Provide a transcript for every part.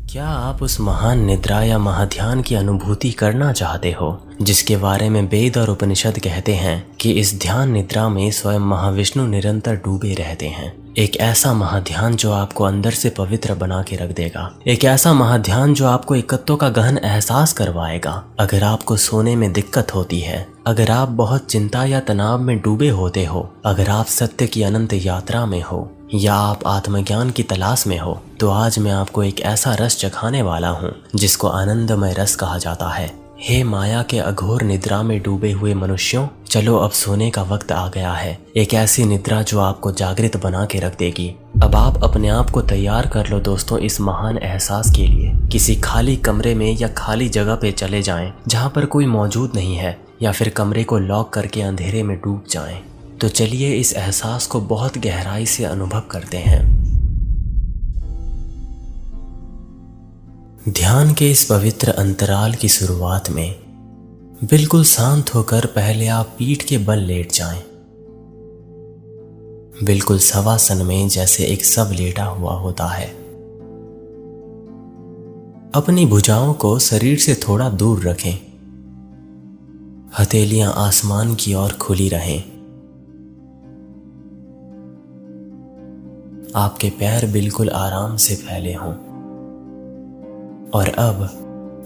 क्या आप उस महान निद्रा या महाध्यान की अनुभूति करना चाहते हो जिसके बारे में वेद और उपनिषद कहते हैं कि इस ध्यान निद्रा में स्वयं महाविष्णु निरंतर डूबे रहते हैं। एक ऐसा महाध्यान जो आपको अंदर से पवित्र बना के रख देगा। एक ऐसा महाध्यान जो आपको एकत्व का गहन एहसास करवाएगा। अगर आपको सोने में दिक्कत होती है, अगर आप बहुत चिंता या तनाव में डूबे होते हो, अगर आप सत्य की अनंत यात्रा में हो या आप आत्मज्ञान की तलाश में हो, तो आज मैं आपको एक ऐसा रस चखाने वाला हूँ जिसको आनंदमय रस कहा जाता है। हे माया के अघोर निद्रा में डूबे हुए मनुष्यों, चलो अब सोने का वक्त आ गया है। एक ऐसी निद्रा जो आपको जागृत बना के रख देगी। अब आप अपने आप को तैयार कर लो दोस्तों इस महान एहसास के लिए। किसी खाली कमरे में या खाली जगह पे चले जाएं जहाँ पर कोई मौजूद नहीं है, या फिर कमरे को लॉक करके अंधेरे में डूब जाएं। तो चलिए इस एहसास को बहुत गहराई से अनुभव करते हैं। ध्यान के इस पवित्र अंतराल की शुरुआत में बिल्कुल शांत होकर पहले आप पीठ के बल लेट जाएं। बिल्कुल शवासन में जैसे एक शव लेटा हुआ होता है। अपनी भुजाओं को शरीर से थोड़ा दूर रखें। हथेलियां आसमान की ओर खुली रहें। आपके पैर बिल्कुल आराम से फैले हों। और अब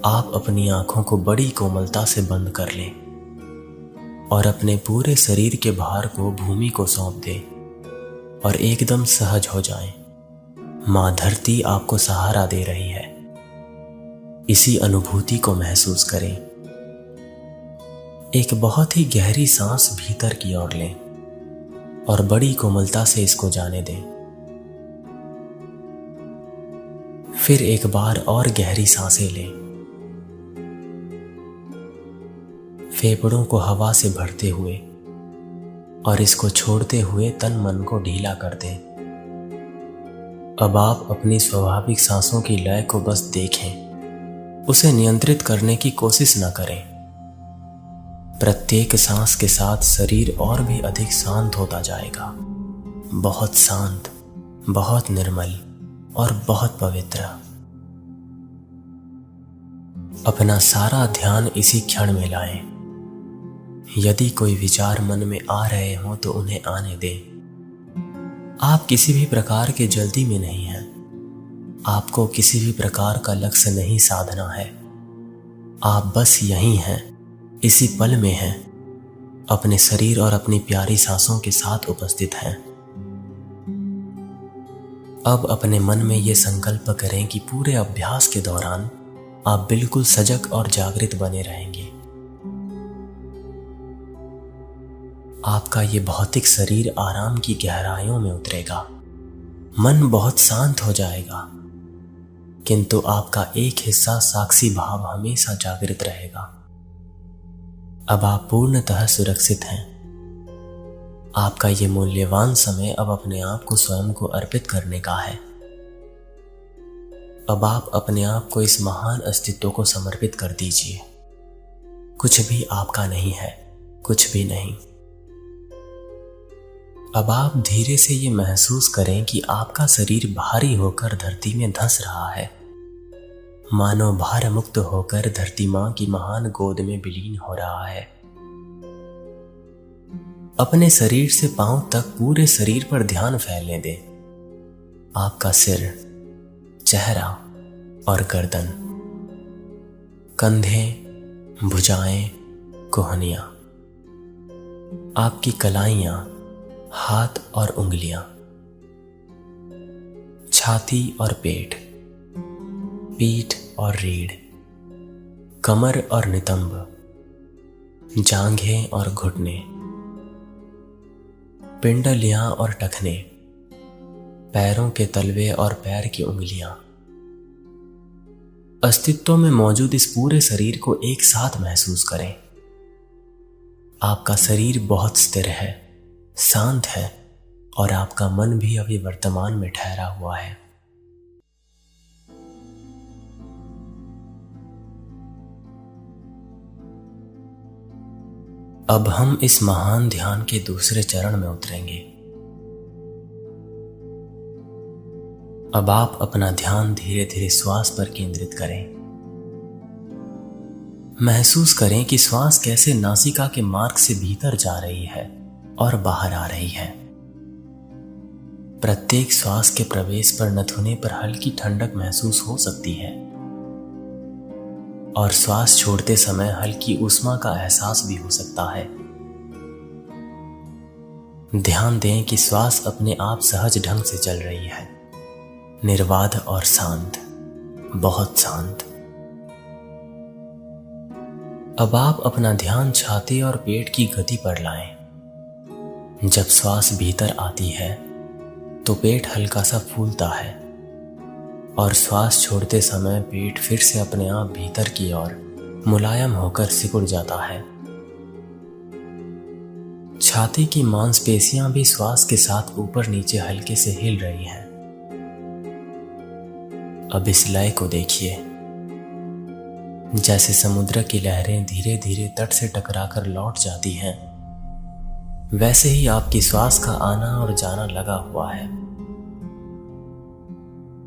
आप अपनी आंखों को बड़ी कोमलता से बंद कर लें और अपने पूरे शरीर के भार को भूमि को सौंप दें और एकदम सहज हो जाएं। मां धरती आपको सहारा दे रही है। इसी अनुभूति को महसूस करें। एक बहुत ही गहरी सांस भीतर की ओर लें और बड़ी कोमलता से इसको जाने दें। फिर एक बार और गहरी सांसें लें। फेफड़ों को हवा से भरते हुए और इसको छोड़ते हुए तन मन को ढीला कर दें। अब आप अपनी स्वाभाविक सांसों की लय को बस देखें। उसे नियंत्रित करने की कोशिश न करें। प्रत्येक सांस के साथ शरीर और भी अधिक शांत होता जाएगा। बहुत शांत, बहुत निर्मल और बहुत पवित्र। अपना सारा ध्यान इसी क्षण में लाएं। यदि कोई विचार मन में आ रहे हों तो उन्हें आने दें। आप किसी भी प्रकार के जल्दी में नहीं हैं। आपको किसी भी प्रकार का लक्ष्य नहीं साधना है। आप बस यहीं हैं, इसी पल में हैं, अपने शरीर और अपनी प्यारी सांसों के साथ उपस्थित हैं। अब अपने मन में ये संकल्प करें कि पूरे अभ्यास के दौरान आप बिल्कुल सजग और जागृत बने रहेंगे। आपका ये भौतिक शरीर आराम की गहराइयों में उतरेगा। मन बहुत शांत हो जाएगा, किंतु आपका एक हिस्सा साक्षी भाव हमेशा जागृत रहेगा। अब आप पूर्णतः सुरक्षित हैं। आपका ये मूल्यवान समय अब अपने आप को स्वयं को अर्पित करने का है। अब आप अपने आप को इस महान अस्तित्व को समर्पित कर दीजिए। कुछ भी आपका नहीं है, कुछ भी नहीं। अब आप धीरे से ये महसूस करें कि आपका शरीर भारी होकर धरती में धंस रहा है, मानो भार मुक्त होकर धरती मां की महान गोद में विलीन हो रहा है। अपने शरीर से पांव तक पूरे शरीर पर ध्यान फैलने दें। आपका सिर, चेहरा और गर्दन, कंधे, भुजाएं, कोहनियां, आपकी कलाइयां, हाथ और उंगलियां, छाती और पेट, पीठ और रीढ़, कमर और नितंब, जांघें और घुटने, पिंडलियां और टखने, पैरों के तलवे और पैर की उंगलियां। अस्तित्व में मौजूद इस पूरे शरीर को एक साथ महसूस करें। आपका शरीर बहुत स्थिर है, शांत है और आपका मन भी अभी वर्तमान में ठहरा हुआ है। अब हम इस महान ध्यान के दूसरे चरण में उतरेंगे। अब आप अपना ध्यान धीरे धीरे श्वास पर केंद्रित करें। महसूस करें कि श्वास कैसे नासिका के मार्ग से भीतर जा रही है और बाहर आ रही है। प्रत्येक श्वास के प्रवेश पर नथुने पर हल्की ठंडक महसूस हो सकती है और श्वास छोड़ते समय हल्की ऊष्मा का एहसास भी हो सकता है। ध्यान दें कि श्वास अपने आप सहज ढंग से चल रही है, निर्बाध और शांत, बहुत शांत। अब आप अपना ध्यान छाती और पेट की गति पर लाएं। जब श्वास भीतर आती है तो पेट हल्का सा फूलता है और श्वास छोड़ते समय पेट फिर से अपने आप भीतर की ओर मुलायम होकर सिकुड़ जाता है। छाती की मांसपेशियां भी श्वास के साथ ऊपर नीचे हल्के से हिल रही हैं। अब इस लय को देखिए। जैसे समुद्र की लहरें धीरे धीरे तट से टकराकर लौट जाती हैं, वैसे ही आपकी श्वास का आना और जाना लगा हुआ है।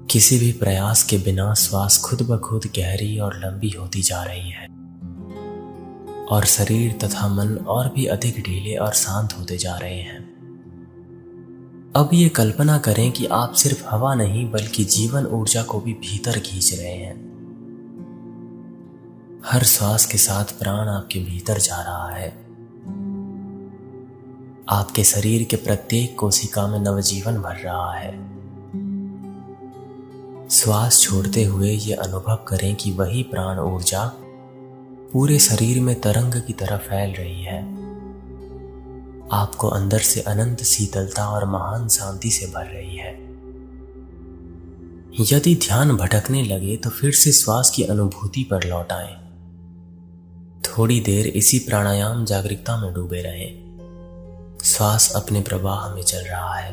किसी भी प्रयास के बिना श्वास खुद ब खुद गहरी और लंबी होती जा रही है और शरीर तथा मन और भी अधिक ढीले और शांत होते जा रहे हैं। अब ये कल्पना करें कि आप सिर्फ हवा नहीं बल्कि जीवन ऊर्जा को भी भीतर खींच रहे हैं। हर श्वास के साथ प्राण आपके भीतर जा रहा है। आपके शरीर के प्रत्येक कोशिका में नवजीवन भर रहा है। श्वास छोड़ते हुए ये अनुभव करें कि वही प्राण ऊर्जा पूरे शरीर में तरंग की तरह फैल रही है, आपको अंदर से अनंत शीतलता और महान शांति से भर रही है। यदि ध्यान भटकने लगे तो फिर से श्वास की अनुभूति पर लौट आएं। थोड़ी देर इसी प्राणायाम जागरूकता में डूबे रहें। श्वास अपने प्रवाह में चल रहा है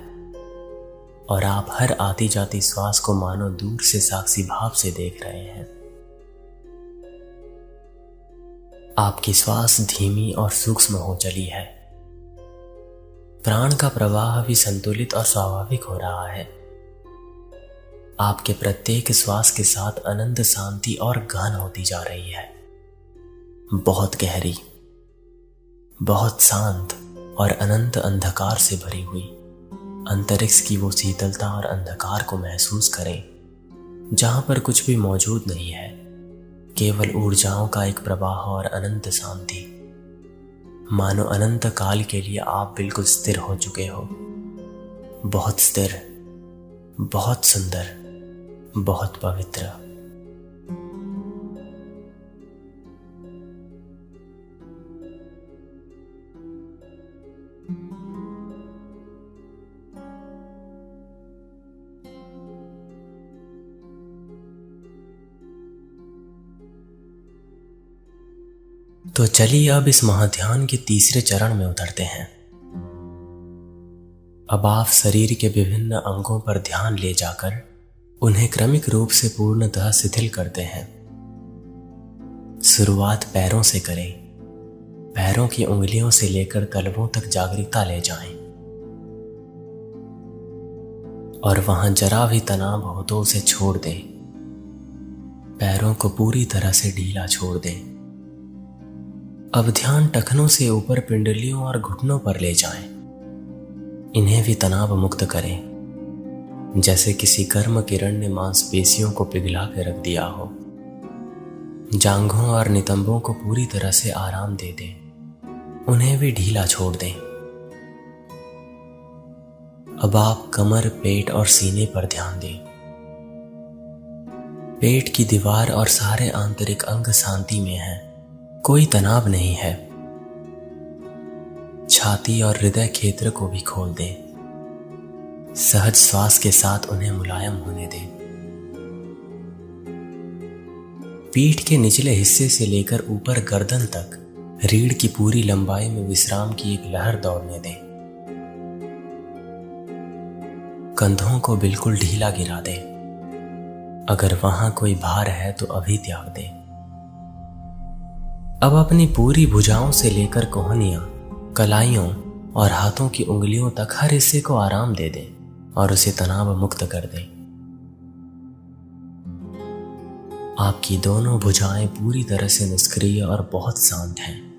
और आप हर आती जाती श्वास को मानो दूर से साक्षी भाव से देख रहे हैं। आपकी श्वास धीमी और सूक्ष्म हो चली है। प्राण का प्रवाह भी संतुलित और स्वाभाविक हो रहा है। आपके प्रत्येक श्वास के साथ अनंत शांति और गहन होती जा रही है, बहुत गहरी, बहुत शांत और अनंत अंधकार से भरी हुई। अंतरिक्ष की वो शीतलता और अंधकार को महसूस करें जहां पर कुछ भी मौजूद नहीं है, केवल ऊर्जाओं का एक प्रवाह और अनंत शांति। मानो अनंत काल के लिए आप बिल्कुल स्थिर हो चुके हो, बहुत स्थिर, बहुत सुंदर, बहुत पवित्र। तो चलिए अब इस महाध्यान के तीसरे चरण में उतरते हैं। अब आप शरीर के विभिन्न अंगों पर ध्यान ले जाकर उन्हें क्रमिक रूप से पूर्णतः शिथिल करते हैं। शुरुआत पैरों से करें। पैरों की उंगलियों से लेकर तलवों तक जागरूकता ले जाएं और वहां जरा भी तनाव हो तो उसे छोड़ दें। पैरों को पूरी तरह से ढीला छोड़ दें। अब ध्यान टखनों से ऊपर पिंडलियों और घुटनों पर ले जाएं। इन्हें भी तनाव मुक्त करें, जैसे किसी गर्म किरण ने मांसपेशियों को पिघला के रख दिया हो। जांघों और नितंबों को पूरी तरह से आराम दे दें, उन्हें भी ढीला छोड़ दें। अब आप कमर, पेट और सीने पर ध्यान दें। पेट की दीवार और सारे आंतरिक अंग शांति में हैं, कोई तनाव नहीं है। छाती और हृदय क्षेत्र को भी खोल दें। सहज श्वास के साथ उन्हें मुलायम होने दें। पीठ के निचले हिस्से से लेकर ऊपर गर्दन तक रीढ़ की पूरी लंबाई में विश्राम की एक लहर दौड़ने दें। कंधों को बिल्कुल ढीला गिरा दें। अगर वहां कोई भार है तो अभी त्याग दें। अब अपनी पूरी भुजाओं से लेकर कोहनियां, कलाइयों और हाथों की उंगलियों तक हर हिस्से को आराम दे दें और उसे तनाव मुक्त कर दें। आपकी दोनों भुजाएं पूरी तरह से निष्क्रिय और बहुत शांत हैं।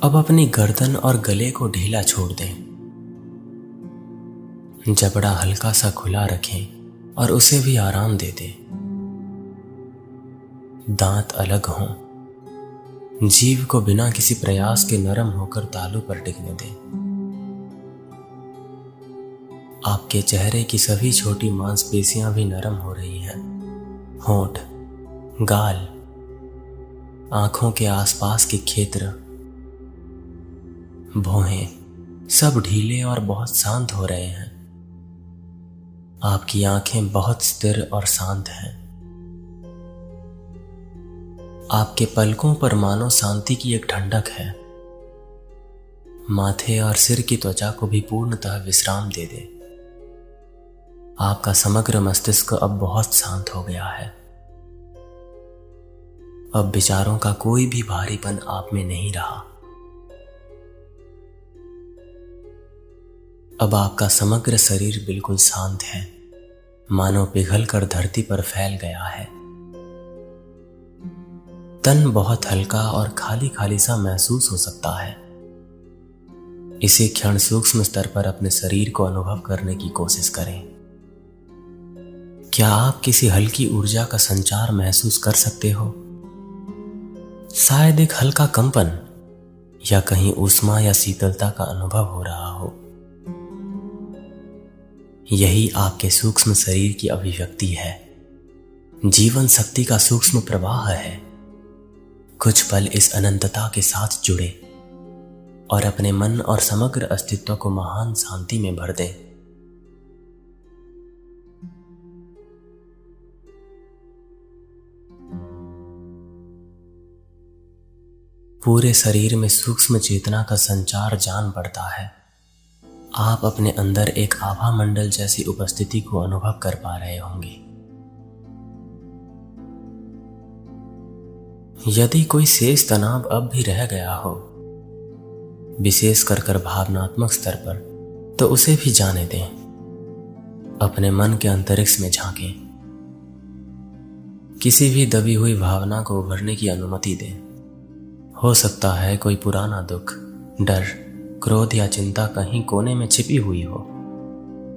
अब अपनी गर्दन और गले को ढीला छोड़ दें। जबड़ा हल्का सा खुला रखें और उसे भी आराम दे दें। दांत अलग हों। जीभ को बिना किसी प्रयास के नरम होकर तालू पर टिकने दें। आपके चेहरे की सभी छोटी मांसपेशियां भी नरम हो रही हैं। होंठ, गाल, आंखों के आसपास के क्षेत्र, भौहें सब ढीले और बहुत शांत हो रहे हैं। आपकी आंखें बहुत स्थिर और शांत हैं। आपके पलकों पर मानो शांति की एक ठंडक है। माथे और सिर की त्वचा को भी पूर्णतः विश्राम दे दे। आपका समग्र मस्तिष्क अब बहुत शांत हो गया है। अब विचारों का कोई भी भारीपन आप में नहीं रहा। अब आपका समग्र शरीर बिल्कुल शांत है, मानो पिघलकर धरती पर फैल गया है। तन बहुत हल्का और खाली खाली सा महसूस हो सकता है। इसी क्षण सूक्ष्म स्तर पर अपने शरीर को अनुभव करने की कोशिश करें। क्या आप किसी हल्की ऊर्जा का संचार महसूस कर सकते हो? शायद एक हल्का कंपन या कहीं ऊष्मा या शीतलता का अनुभव हो रहा हो। यही आपके सूक्ष्म शरीर की अभिव्यक्ति है। जीवन शक्ति का सूक्ष्म प्रवाह है। कुछ पल इस अनंतता के साथ जुड़े और अपने मन और समग्र अस्तित्व को महान शांति में भर दें। पूरे शरीर में सूक्ष्म चेतना का संचार जान पड़ता है। आप अपने अंदर एक आभा मंडल जैसी उपस्थिति को अनुभव कर पा रहे होंगे। यदि कोई शेष तनाव अब भी रह गया हो, विशेष कर भावनात्मक स्तर पर, तो उसे भी जाने दें। अपने मन के अंतरिक्ष में झांकें। किसी भी दबी हुई भावना को उभरने की अनुमति दें। हो सकता है कोई पुराना दुख, डर, क्रोध या चिंता कहीं कोने में छिपी हुई हो।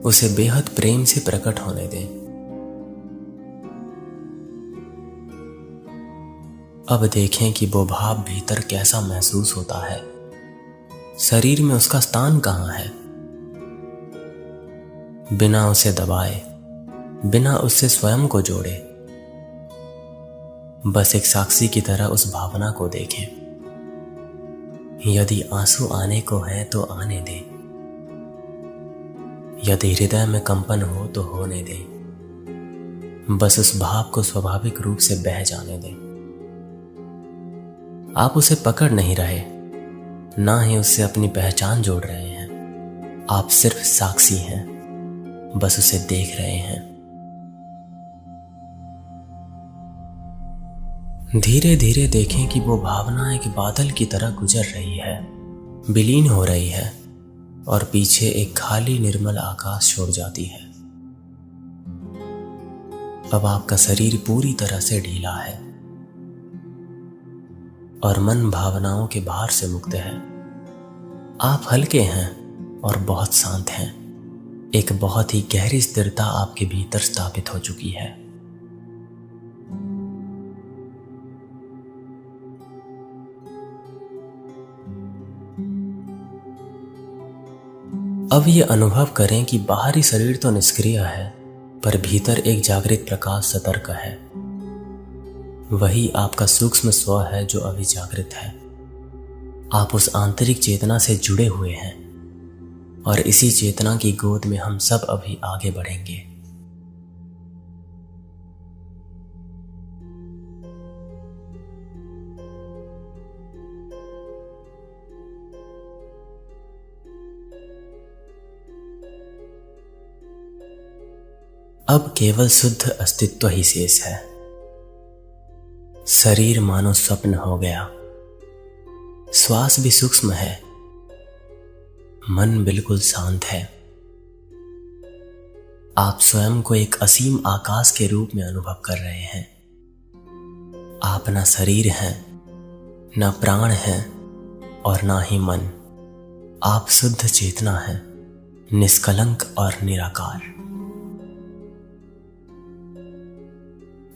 उसे बेहद प्रेम से प्रकट होने दें। अब देखें कि वो भाव भीतर कैसा महसूस होता है। शरीर में उसका स्थान कहाँ है। बिना उसे दबाए, बिना उससे स्वयं को जोड़े, बस एक साक्षी की तरह उस भावना को देखें। यदि आंसू आने को है तो आने दें। यदि हृदय में कंपन हो तो होने दें। बस उस भाव को स्वाभाविक रूप से बह जाने दें। आप उसे पकड़ नहीं रहे, ना ही उससे अपनी पहचान जोड़ रहे हैं। आप सिर्फ साक्षी हैं, बस उसे देख रहे हैं। धीरे धीरे देखें कि वो भावना एक बादल की तरह गुजर रही है, विलीन हो रही है और पीछे एक खाली निर्मल आकाश छोड़ जाती है। अब आपका शरीर पूरी तरह से ढीला है और मन भावनाओं के भार से मुक्त है। आप हल्के हैं और बहुत शांत हैं। एक बहुत ही गहरी स्थिरता आपके भीतर स्थापित हो चुकी है। अब ये अनुभव करें कि बाहरी शरीर तो निष्क्रिय है, पर भीतर एक जागृत प्रकाश सतर्क है। वही आपका सूक्ष्म स्व है जो अभी जागृत है। आप उस आंतरिक चेतना से जुड़े हुए हैं और इसी चेतना की गोद में हम सब अभी आगे बढ़ेंगे। अब केवल शुद्ध अस्तित्व ही शेष है। शरीर मानो स्वप्न हो गया। श्वास भी सूक्ष्म है। मन बिल्कुल शांत है। आप स्वयं को एक असीम आकाश के रूप में अनुभव कर रहे हैं। आप न शरीर हैं, न प्राण हैं और न ही मन। आप शुद्ध चेतना हैं, निष्कलंक और निराकार।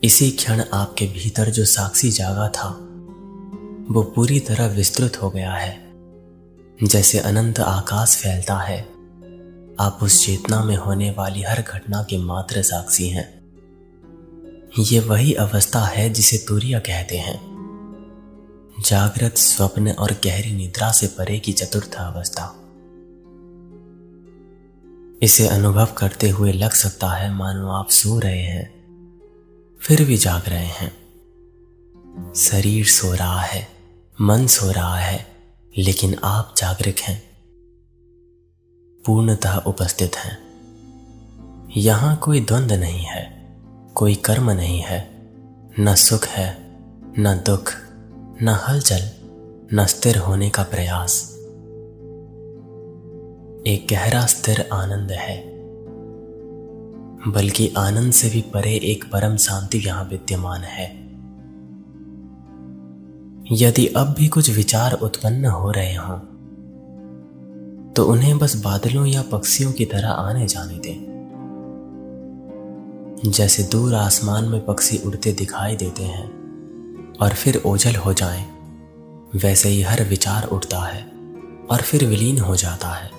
इसी क्षण आपके भीतर जो साक्षी जागा था वो पूरी तरह विस्तृत हो गया है। जैसे अनंत आकाश फैलता है, आप उस चेतना में होने वाली हर घटना के मात्र साक्षी हैं। ये वही अवस्था है जिसे तुरीय कहते हैं, जागृत, स्वप्न और गहरी निद्रा से परे की चतुर्थ अवस्था। इसे अनुभव करते हुए लग सकता है मानो आप सो रहे हैं फिर भी जाग रहे हैं। शरीर सो रहा है, मन सो रहा है, लेकिन आप जागृत हैं, पूर्णतः उपस्थित हैं। यहां कोई द्वंद्व नहीं है, कोई कर्म नहीं है, न सुख है, न दुख, न हलचल, न स्थिर होने का प्रयास। एक गहरा स्थिर आनंद है, बल्कि आनंद से भी परे एक परम शांति यहां विद्यमान है। यदि अब भी कुछ विचार उत्पन्न हो रहे हों तो उन्हें बस बादलों या पक्षियों की तरह आने जाने दें। जैसे दूर आसमान में पक्षी उड़ते दिखाई देते हैं और फिर ओझल हो जाएं, वैसे ही हर विचार उठता है और फिर विलीन हो जाता है।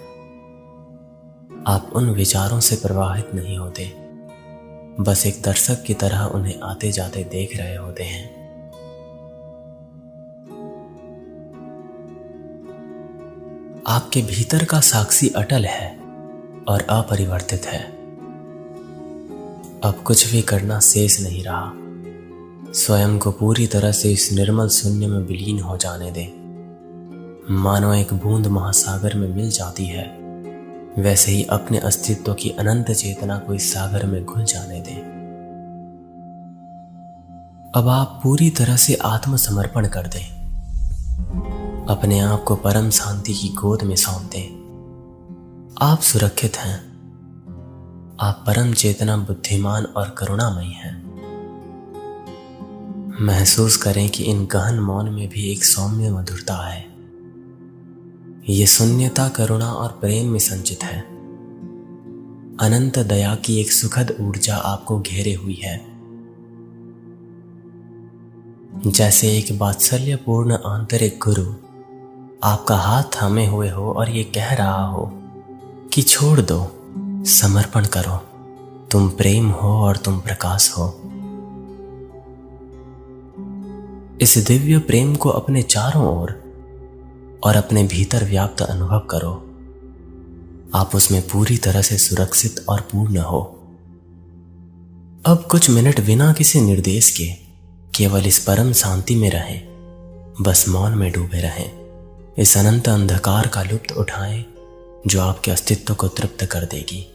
आप उन विचारों से प्रभावित नहीं होते, बस एक दर्शक की तरह उन्हें आते जाते देख रहे होते हैं। आपके भीतर का साक्षी अटल है और अपरिवर्तित है। अब कुछ भी करना शेष नहीं रहा। स्वयं को पूरी तरह से इस निर्मल शून्य में विलीन हो जाने दें। मानो एक बूंद महासागर में मिल जाती है, वैसे ही अपने अस्तित्व की अनंत चेतना को इस सागर में घुल जाने दें। अब आप पूरी तरह से आत्मसमर्पण कर दें। अपने आप को परम शांति की गोद में सौंप दें। आप सुरक्षित हैं। आप परम चेतना, बुद्धिमान और करुणामयी हैं। महसूस करें कि इन गहन मौन में भी एक सौम्य मधुरता है। ये शून्यता करुणा और प्रेम में संचित है। अनंत दया की एक सुखद ऊर्जा आपको घेरे हुई है। जैसे एक वात्सल्यपूर्ण आंतरिक गुरु आपका हाथ थामे हुए हो और ये कह रहा हो कि छोड़ दो, समर्पण करो, तुम प्रेम हो और तुम प्रकाश हो। इस दिव्य प्रेम को अपने चारों ओर और अपने भीतर व्याप्त अनुभव करो। आप उसमें पूरी तरह से सुरक्षित और पूर्ण हो। अब कुछ मिनट बिना किसी निर्देश के केवल इस परम शांति में रहें, बस मौन में डूबे रहें। इस अनंत अंधकार का लुत्फ उठाएं जो आपके अस्तित्व को तृप्त कर देगी।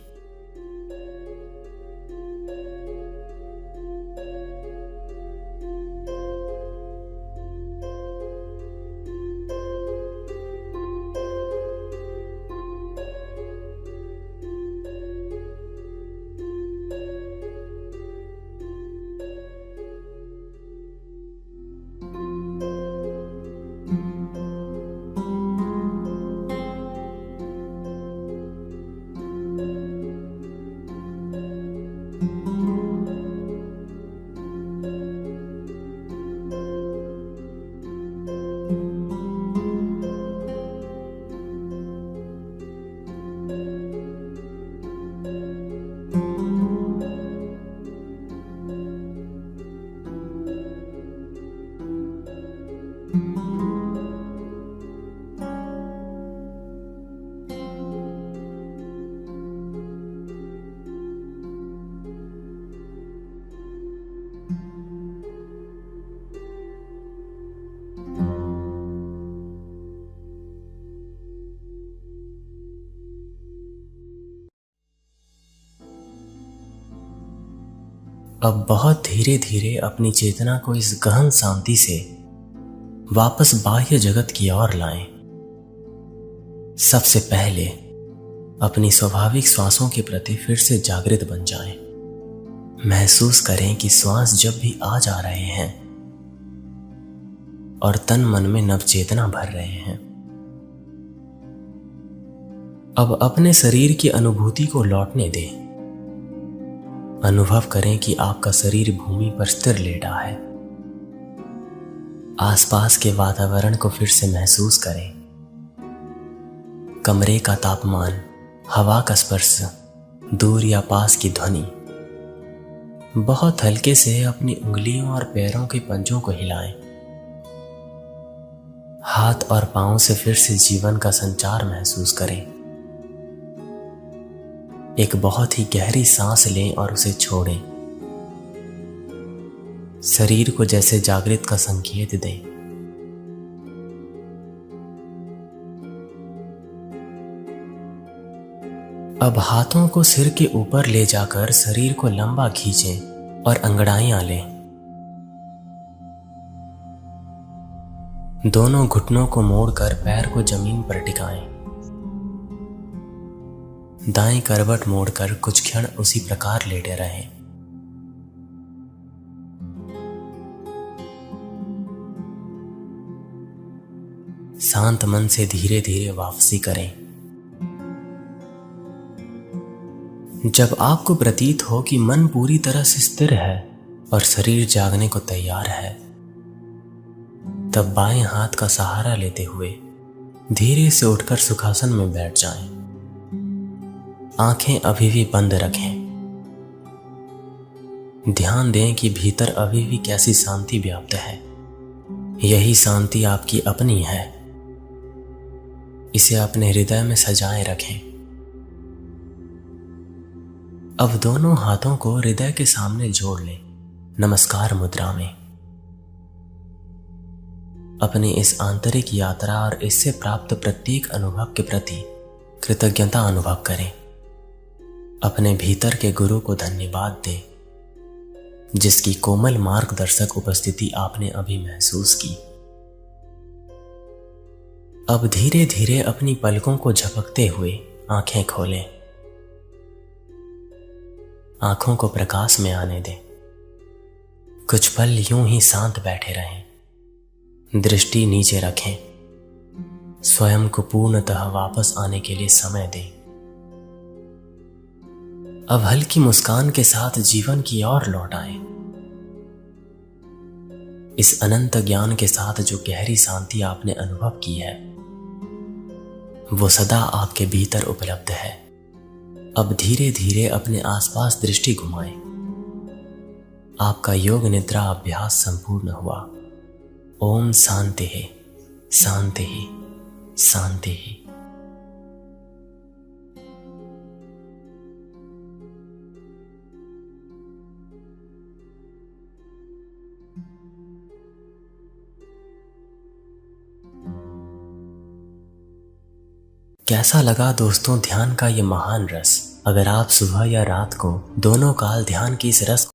अब बहुत धीरे धीरे अपनी चेतना को इस गहन शांति से वापस बाह्य जगत की ओर लाएं। सबसे पहले अपनी स्वाभाविक श्वासों के प्रति फिर से जागृत बन जाएं। महसूस करें कि श्वास जब भी आ जा रहे हैं और तन मन में नवचेतना भर रहे हैं। अब अपने शरीर की अनुभूति को लौटने दें। अनुभव करें कि आपका शरीर भूमि पर स्थिर लेटा है। आसपास के वातावरण को फिर से महसूस करें। कमरे का तापमान, हवा का स्पर्श, दूर या पास की ध्वनि। बहुत हल्के से अपनी उंगलियों और पैरों के पंजों को हिलाएं। हाथ और पांव से फिर से जीवन का संचार महसूस करें। एक बहुत ही गहरी सांस लें और उसे छोड़ें। शरीर को जैसे जागृत का संकेत दें। अब हाथों को सिर के ऊपर ले जाकर शरीर को लंबा खींचें और अंगड़ाइयां लें। दोनों घुटनों को मोड़कर पैर को जमीन पर टिकाएं। दाएं करवट मोड़कर कुछ क्षण उसी प्रकार लेटे रहें। शांत मन से धीरे धीरे वापसी करें। जब आपको प्रतीत हो कि मन पूरी तरह से स्थिर है और शरीर जागने को तैयार है, तब बाएं हाथ का सहारा लेते हुए धीरे से उठकर सुखासन में बैठ जाएं। आंखें अभी भी बंद रखें। ध्यान दें कि भीतर अभी भी कैसी शांति व्याप्त है। यही शांति आपकी अपनी है। इसे अपने हृदय में सजाए रखें। अब दोनों हाथों को हृदय के सामने जोड़ लें, नमस्कार मुद्रा में। अपनी इस आंतरिक यात्रा और इससे प्राप्त प्रत्येक अनुभव के प्रति कृतज्ञता अनुभव करें। अपने भीतर के गुरु को धन्यवाद दें, जिसकी कोमल मार्गदर्शक उपस्थिति आपने अभी महसूस की। अब धीरे धीरे अपनी पलकों को झपकते हुए आंखें खोलें। आंखों को प्रकाश में आने दें। कुछ पल यूं ही शांत बैठे रहें। दृष्टि नीचे रखें। स्वयं को पूर्णतः वापस आने के लिए समय दें। अब हल्की मुस्कान के साथ जीवन की ओर लौट आएं। इस अनंत ज्ञान के साथ जो गहरी शांति आपने अनुभव की है, वो सदा आपके भीतर उपलब्ध है। अब धीरे धीरे अपने आसपास दृष्टि घुमाएं। आपका योग निद्रा अभ्यास संपूर्ण हुआ। ओम शांति है, शांति है, शांति है। कैसा लगा दोस्तों ध्यान का ये महान रस? अगर आप सुबह या रात को दोनों काल ध्यान की इस रस